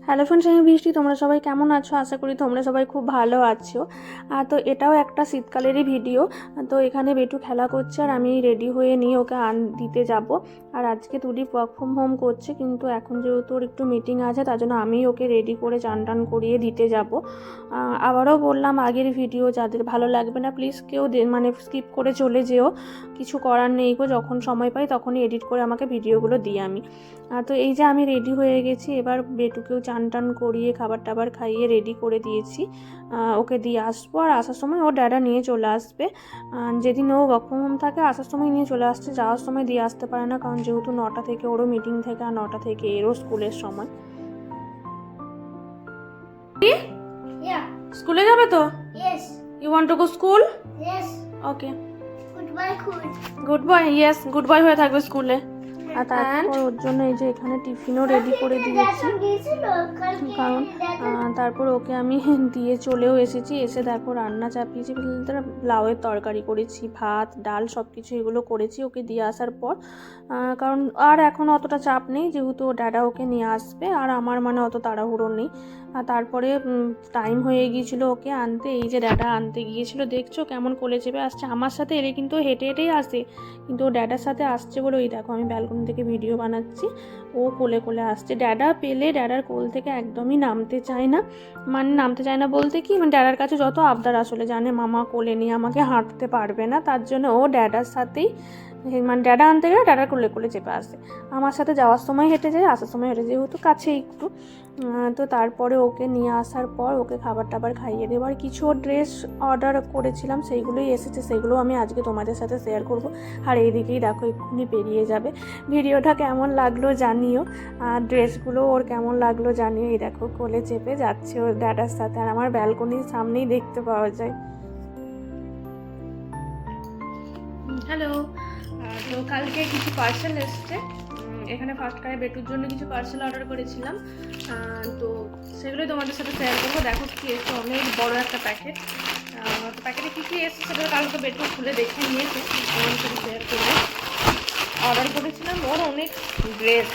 Hello friends, আমি বৃষ্টি। তোমরা সবাই কেমন আছো? আশা করি তোমরা সবাই খুব ভালো আছো। তো এটাও একটা শীতকালেরই ভিডিও। তো এখানে বেটু খেলা করছে আর আমি রেডি হয়ে নিয়ে ওকে দিতে যাব। আর আজকে তুলি ওয়ার্ক ফ্রম হোম করছে, কিন্তু এখন যেহেতু ওর একটু মিটিং আছে তার জন্য আমি ওকে রেডি করে চান টান করিয়ে দিতে যাব। আবারও বললাম, আগের ভিডিও যাদের ভালো লাগবে না প্লিজ কেউ মানে স্কিপ করে চলে যেও, কিছু করার নেই গো। যখন সময় পাই তখনই এডিট করে আমাকে ভিডিওগুলো দিই আমি। তো এই যে আমি রেডি হয়ে গেছি, এবার বেটুকেও চান টান করিয়ে খাবার টাবার খাইয়ে রেডি করে দিয়েছি। ওকে দিয়ে আসবো, আর আসার সময় ওর ড্যাডা নিয়ে চলে আসবে। যেদিন ও ওয়ার্ক ফ্রম হোম থাকে আসার সময় নিয়ে চলে আসছে, যাওয়ার সময় দিয়ে আসতে পারে না, কারণ যেহেতু 9টা থেকে ওরও মিটিং থেকে আর 9টা থেকে এরও স্কুলের সময়। স্কুলে যাবে তো? Yes. You want to go school? Yes. Okay, Goodbye, cool. Good boy. Yes, good boy হয়ে থাকবে স্কুলে। আর তারপর ওর জন্য এই যে এখানে টিফিনও রেডি করে দিয়েছি, কারণ তারপর ওকে আমি দিয়ে চলেও এসেছি। এসে দেখো রান্না চাপিয়েছি, লাউয়ের তরকারি করেছি, ভাত ডাল সব কিছু এগুলো করেছি ওকে দিয়ে আসার পর। কারণ আর এখন অতটা চাপ নেই, যেহেতু ও ড্যাডা ওকে নিয়ে আসবে, আর আমার মানে অত তাড়াহুড়ো নেই। আর তারপরে টাইম হয়ে গিয়েছিলো ওকে আনতে। এই যে ড্যাডা আনতে গিয়েছিল, দেখছো কেমন কোলে চেপে আসছে। আমার সাথে এলে কিন্তু হেঁটে হেঁটেই আসে, কিন্তু ও ড্যাডার সাথে আসছে বলে ওই দেখো আমি ব্যালকনি থেকে ভিডিও বানাচ্ছি, ও কোলে কোলে আসছে। ড্যাডা পেলে ড্যাডার কোল থেকে একদমই নামতে চায় না, মানে নামতে চায় না বলতে কি, মানে ড্যাডার কাছে যত আবদার, আসলে জানে মামা কোলে নিয়ে আমাকে হাঁটতে পারবে না, তার জন্য ও ড্যাডার সাথেই, মানে ড্যাডা আনতে গেলে ড্যাডার কোলে কোলে চেপে আসে। আমার সাথে যাওয়ার সময় হেঁটে যায়, আসার সময় হেঁটে যায়, যেহেতু কাছে একটু। তো তারপরে ওকে নিয়ে আসার পর ওকে খাবার টাবার খাইয়ে দেবো। আর কিছু ড্রেস অর্ডার করেছিলাম, সেইগুলোই এসেছে, সেগুলো আমি আজকে তোমাদের সাথে শেয়ার করব। আর এইদিকেই দেখো এক্ষুনি পেরিয়ে যাবে। ভিডিওটা কেমন লাগলো জানিও, আর ড্রেসগুলো ওর কেমন লাগলো জানিও। এই দেখো কোলে চেপে যাচ্ছে ওর ড্যাডার সাথে, আর আমার ব্যালকনির সামনেই দেখতে পাওয়া যায়। হ্যালো। তো কালকে কিছু পার্সেল এসছে, এখানে ফার্স্ট কারে বেটুর জন্য কিছু পার্সেল অর্ডার করেছিলাম, তো সেগুলোই তোমাদের সাথে শেয়ার করবো। দেখো কি এসছে, অনেক বড় একটা প্যাকেট। প্যাকেটে কী কী এসছে সেটা কালকে বেটু খুলে দেখে নিয়েছে, তোমাদের সাথে শেয়ার করবো। অর্ডার করেছিলাম ওর অনেক ড্রেস,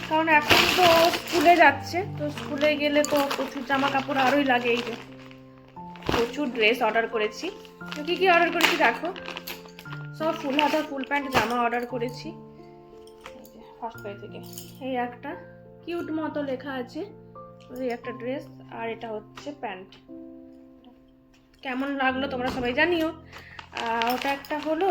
কারণ এখন তো স্কুলে যাচ্ছে, তো স্কুলে গেলে তো প্রচুর জামা কাপড় আরোই লাগে। এই যে প্রচুর ড্রেস অর্ডার করেছি। তো কী কী অর্ডার করেছি দেখো, সব ফুল হাতা ফুল প্যান্ট জামা অর্ডার করেছি। ফার্স্ট ক্রাই থেকে এই একটা কিউট মতো লেখা আছে, এই একটা ড্রেস, আর এটা হচ্ছে প্যান্ট। কেমন লাগলো তোমরা সবাই জানিও। ওটা একটা হলো,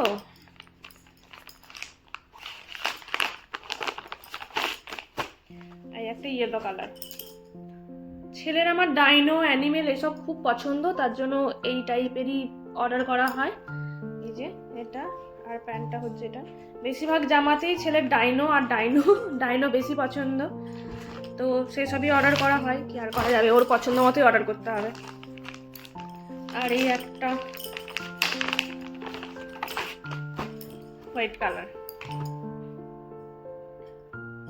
এই একটা ইয়েলো কালার। ছেলের আমার ডাইনো অ্যানিমেল এসব খুব পছন্দ, তার জন্য এই টাইপেরই অর্ডার করা হয়। এই যে এটা, আর প্যান্টটা হচ্ছে এটা। বেশিরভাগ জামাতেই ছেলের ডাইনো আর ডাইনো ডাইনো বেশি পছন্দ, তো সেসবই অর্ডার করা হয়। কি আর করা যাবে, ওর পছন্দ মতোই অর্ডার করতে হবে। আর এই একটা হোয়াইট কালার,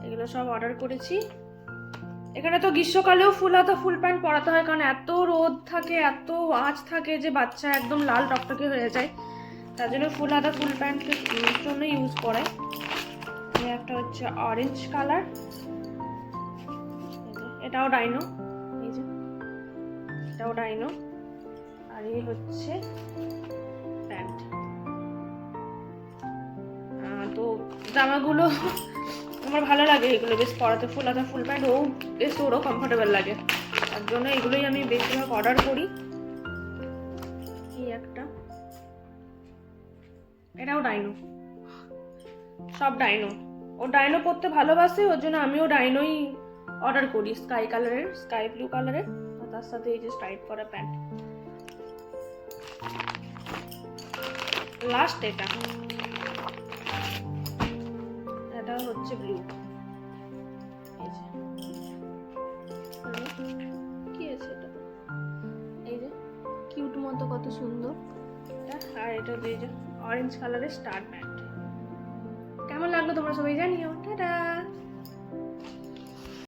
এগুলো সব অর্ডার করেছি। এখানে তো গ্রীষ্মকালেও ফুল হাতা ফুল প্যান্ট পরাতে হয়, কারণ এত রোদ থাকে, এত আঁচ থাকে যে বাচ্চা একদম লাল টকটকে হয়ে যায়, তার জন্য ফুল হাতা ফুল প্যান্টের জন্য ইউজ করে। একটা হচ্ছে অরেঞ্জ কালার, এটাও ডাইনো, এই যে এটাও ডাইনো। আর এই হচ্ছে প্যান্ট। তো জামাগুলো আমার ভালো লাগে, এগুলো বেশ পরাতে, ফুল হাতা ফুল প্যান্ট, ও বেশ ওরও কমফোর্টেবল লাগে, তার জন্য এগুলোই আমি বেশিরভাগ অর্ডার করি। এই একটা, এটাও ডাইনো, সব ডাইনো। ও ডাইনো পরতে ভালোবাসে, ওর জন্য আমিও ডাইনোই অর্ডার করি, স্কাই কালারের, স্কাই ব্লু কালারের, তার সাথে এই যে স্ট্রাইপ করা প্যান্ট। লাস্ট এটা হচ্ছে ব্লু। এই যে কি আছে এটা, এই যে কিউট মতো কত সুন্দর। আর এটা এই যে অরেঞ্জ কালারের স্টার প্যান্ট। কেমন লাগলো তোমরা সবাই জানিও। টাটা।